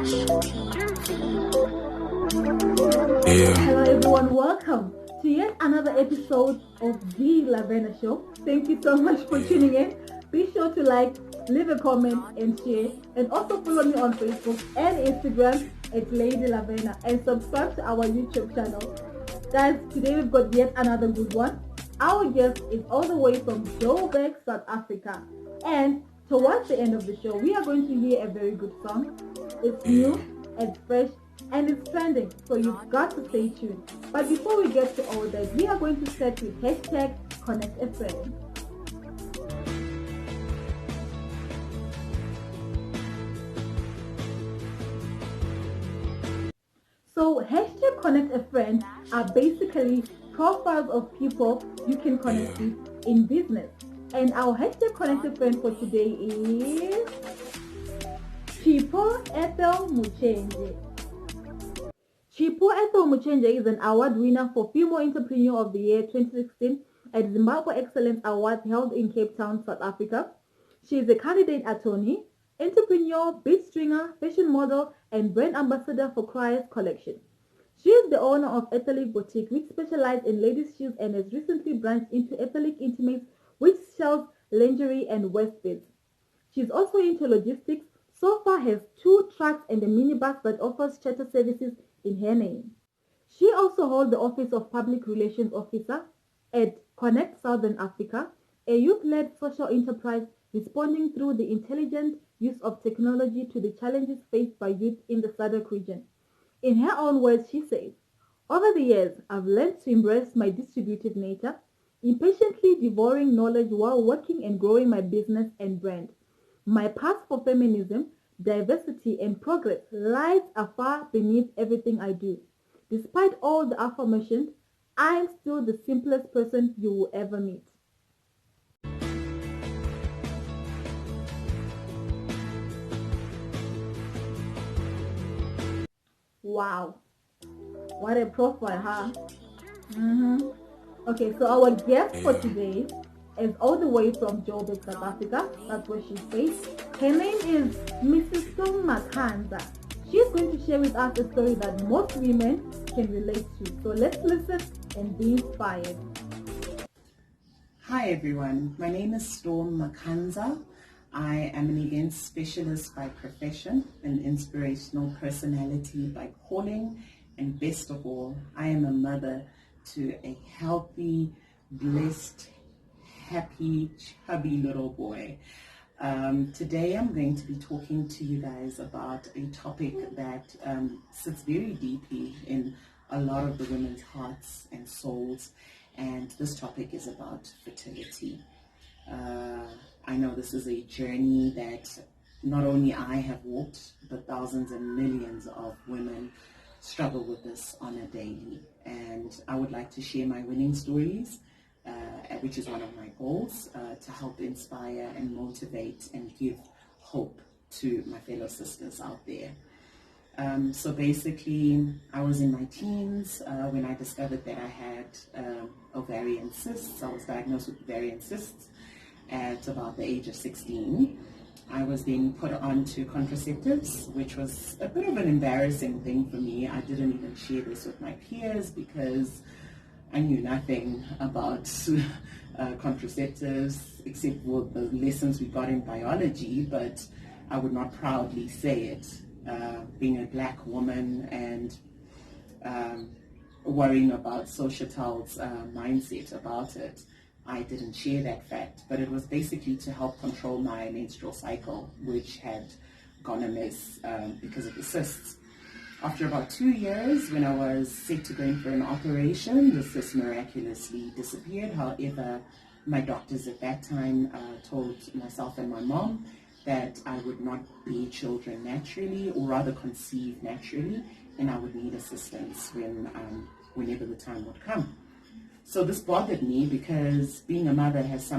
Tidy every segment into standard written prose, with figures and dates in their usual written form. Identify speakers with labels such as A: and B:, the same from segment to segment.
A: Hello everyone, welcome to yet another episode of the Lavena Show. Thank you so much for tuning in. Be sure to like, leave a comment and share, and also follow me on Facebook and Instagram at Lady Lavena, and subscribe to our YouTube channel. Guys, today we've got yet another good one. Our guest is all the way from Joburg, South Africa, and towards the end of the show we are going to hear a very good song. It's new, it's fresh, and it's trending, so you've got to stay tuned. But before we get to all that, we are going to start with hashtag Connect a Friend. So hashtag Connect a Friend are basically profiles of people you can connect with in business. And our hashtag Connect a Friend for today is Chipo, Ethel, Muchenje. Chipo Ethel Muchenje is an award winner for Female Entrepreneur of the Year 2016 at Zimbabwe Excellence Awards held in Cape Town, South Africa. She is a candidate attorney, entrepreneur, beat stringer, fashion model, and brand ambassador for Cryers Collection. She is the owner of Ethelic Boutique, which specializes in ladies' shoes and has recently branched into Ethelic Intimates, which sells lingerie and waistbands. She is also into logistics. So far has 2 trucks and a minibus that offers charter services in her name. She also holds the Office of Public Relations Officer at Connect Southern Africa, a youth-led social enterprise responding through the intelligent use of technology to the challenges faced by youth in the SADC region. In her own words, she says, "Over the years, I've learned to embrace my distributive nature, impatiently devouring knowledge while working and growing my business and brand. My path for feminism, diversity, and progress lies afar beneath everything I do. Despite all the affirmations, I am still the simplest person you will ever meet." Wow, what a profile, huh? Okay, so our guest for today is all the way from Joburg, South Africa. That's where she's based. Her name is Mrs. Makanza. She's going to share with us a story that most women can relate to. So let's listen and be inspired.
B: Hi everyone, my name is Storm Makanza. I am an events specialist by profession, an inspirational personality by calling, and best of all, I am a mother to a healthy, blessed, happy, chubby little boy. Today I'm going to be talking to you guys about a topic that sits very deeply in a lot of the women's hearts and souls, and this topic is about fertility. I know this is a journey that not only I have walked, but thousands and millions of women struggle with this on a daily, and I would like to share my winning stories, which is one of my goals, to help inspire and motivate and give hope to my fellow sisters out there. So basically, I was in my teens when I discovered that I had ovarian cysts. I was diagnosed with ovarian cysts at about the age of 16. I was then put onto contraceptives, which was a bit of an embarrassing thing for me. I didn't even share this with my peers because I knew nothing about contraceptives except for the lessons we got in biology, but I would not proudly say it. Being a black woman and worrying about societal's mindset about it, I didn't share that fact, but it was basically to help control my menstrual cycle, which had gone amiss because of the cysts. After about 2 years, when I was set to go in for an operation, the cyst miraculously disappeared. However, my doctors at that time told myself and my mom that I would not bear children naturally, or rather conceive naturally, and I would need assistance whenever the time would come. So this bothered me because being a mother has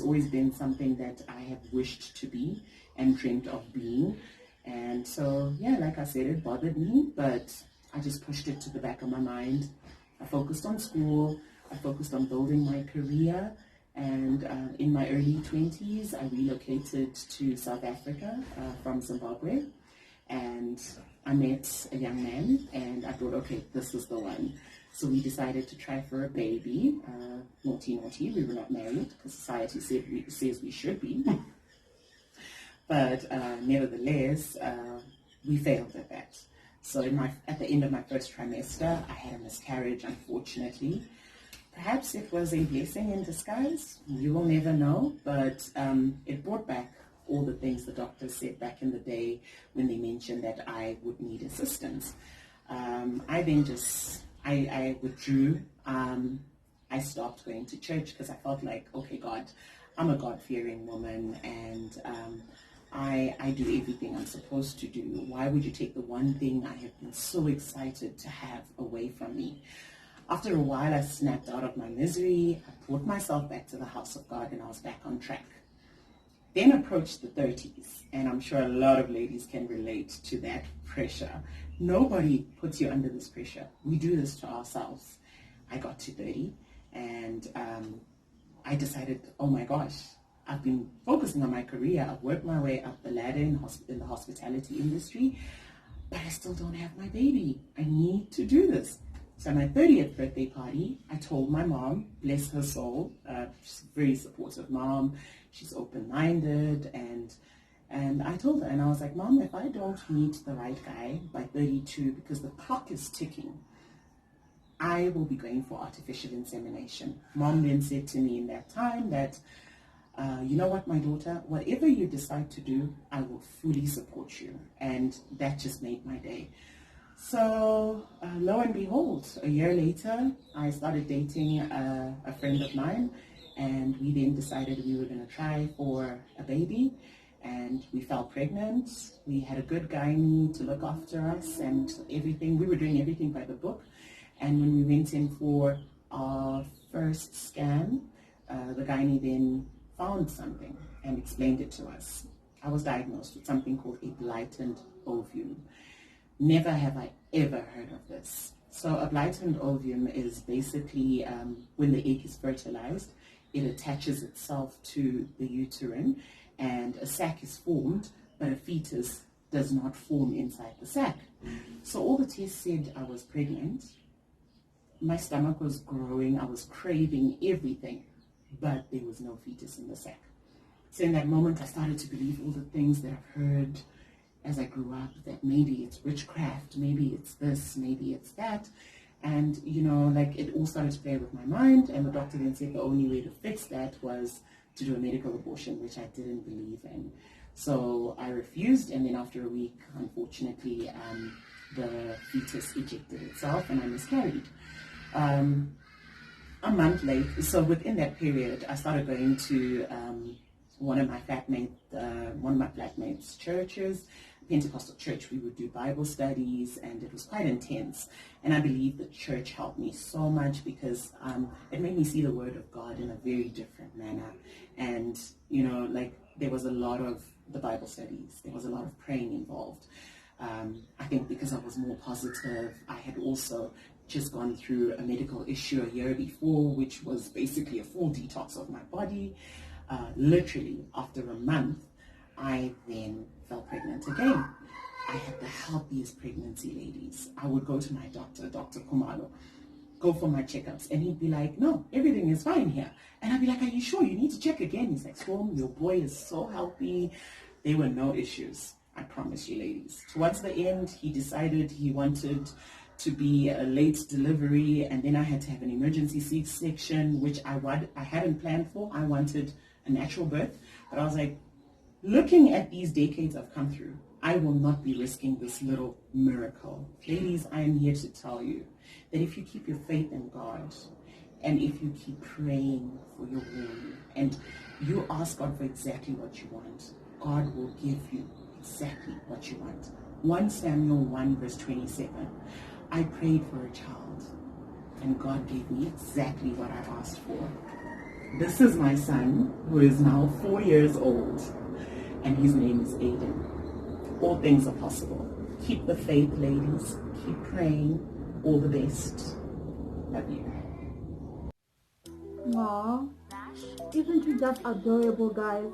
B: always been something that I have wished to be and dreamt of being. And so, yeah, like I said, it bothered me, but I just pushed it to the back of my mind. I focused on school, I focused on building my career, and in my early 20s, I relocated to South Africa from Zimbabwe. And and I met a young man, and I thought, okay, this is the one. So we decided to try for a baby. Naughty, we were not married because society says we should be. But nevertheless, we failed at that. So at the end of my first trimester, I had a miscarriage, unfortunately. Perhaps it was a blessing in disguise. You will never know, but it brought back all the things the doctors said back in the day when they mentioned that I would need assistance. I then I withdrew. I stopped going to church because I felt like, okay, God, I'm a God-fearing woman, and I do everything I'm supposed to do. Why would you take the one thing I have been so excited to have away from me? After a while, I snapped out of my misery. I brought myself back to the house of God, and I was back on track. Then approached the 30s, and I'm sure a lot of ladies can relate to that pressure. Nobody puts you under this pressure. We do this to ourselves. I got to 30, and I decided, oh my gosh, I've been focusing on my career. I've worked my way up the ladder in the hospitality industry, but I still don't have my baby. I need to do this. So my 30th birthday party, I told my mom, bless her soul, she's a very supportive mom, she's open-minded, and I told her, and I was like, Mom, if I don't meet the right guy by 32, because the clock is ticking, I will be going for artificial insemination. Mom then said to me in that time that, you know what, my daughter, whatever you decide to do, I will fully support you. And that just made my day. So lo and behold, a year later, I started dating a friend of mine, and we then decided we were going to try for a baby, and we fell pregnant. We had a good gynae to look after us and everything. We were doing everything by the book. And when we went in for our first scan, the gynae then found something and explained it to us. I was diagnosed with something called a blighted ovum. Never have I ever heard of this. So a blighted ovum is basically when the egg is fertilized, it attaches itself to the uterine, and a sac is formed, but a fetus does not form inside the sac. So all the tests said I was pregnant. My stomach was growing. I was craving everything, but there was no fetus in the sac. So in that moment, I started to believe all the things that I've heard as I grew up, that maybe it's witchcraft, maybe it's this, maybe it's that. And, you know, like it all started to play with my mind. And the doctor then said the only way to fix that was to do a medical abortion, which I didn't believe in. So I refused. And then after a week, unfortunately, the fetus ejected itself and I miscarried. A month later, so within that period, I started going to one of my flatmates' churches, Pentecostal church. We would do Bible studies, and it was quite intense. And I believe the church helped me so much because it made me see the Word of God in a very different manner. And, you know, like there was a lot of the Bible studies. There was a lot of praying involved. I think because I was more positive, I had also just gone through a medical issue a year before, which was basically a full detox of my body. Literally, after a month, I then fell pregnant again. I had the healthiest pregnancy, ladies. I would go to my doctor, Dr. Kumalo, go for my checkups, and he'd be like, no, everything is fine here. And I'd be like, are you sure? You need to check again. He's like, Storm, your boy is so healthy. There were no issues. I promise you, ladies. Towards the end, he decided he wanted to be a late delivery, and then I had to have an emergency C-section, which I hadn't planned for. I wanted a natural birth, but I was like, looking at these decades I've come through, I will not be risking this little miracle. Ladies, I am here to tell you that if you keep your faith in God, and if you keep praying for your womb, and you ask God for exactly what you want, God will give you exactly what you want. 1 Samuel 1 verse 27. I prayed for a child, and God gave me exactly what I asked for. This is my son, who is now 4 years old, and his name is Aiden. All things are possible. Keep the faith, ladies. Keep praying. All the best. Love you.
A: Aww, isn't she just adorable, guys?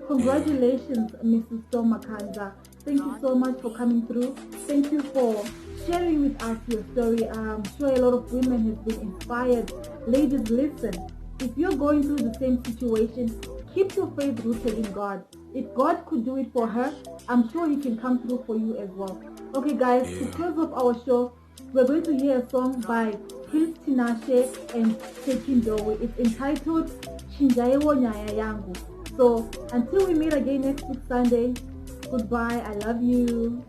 A: Congratulations, Mrs. Makanza. Thank you so much for coming through. Thank you for sharing with us your story. I'm sure a lot of women have been inspired. Ladies, listen. If you're going through the same situation, keep your faith rooted in God. If God could do it for her, I'm sure He can come through for you as well. Okay, guys, to close off our show, we're going to hear a song by Prince Tinashe and Tekindowe. It's entitled Chinjayewo Nyaya Yangu. So until we meet again next week Sunday, goodbye. I love you.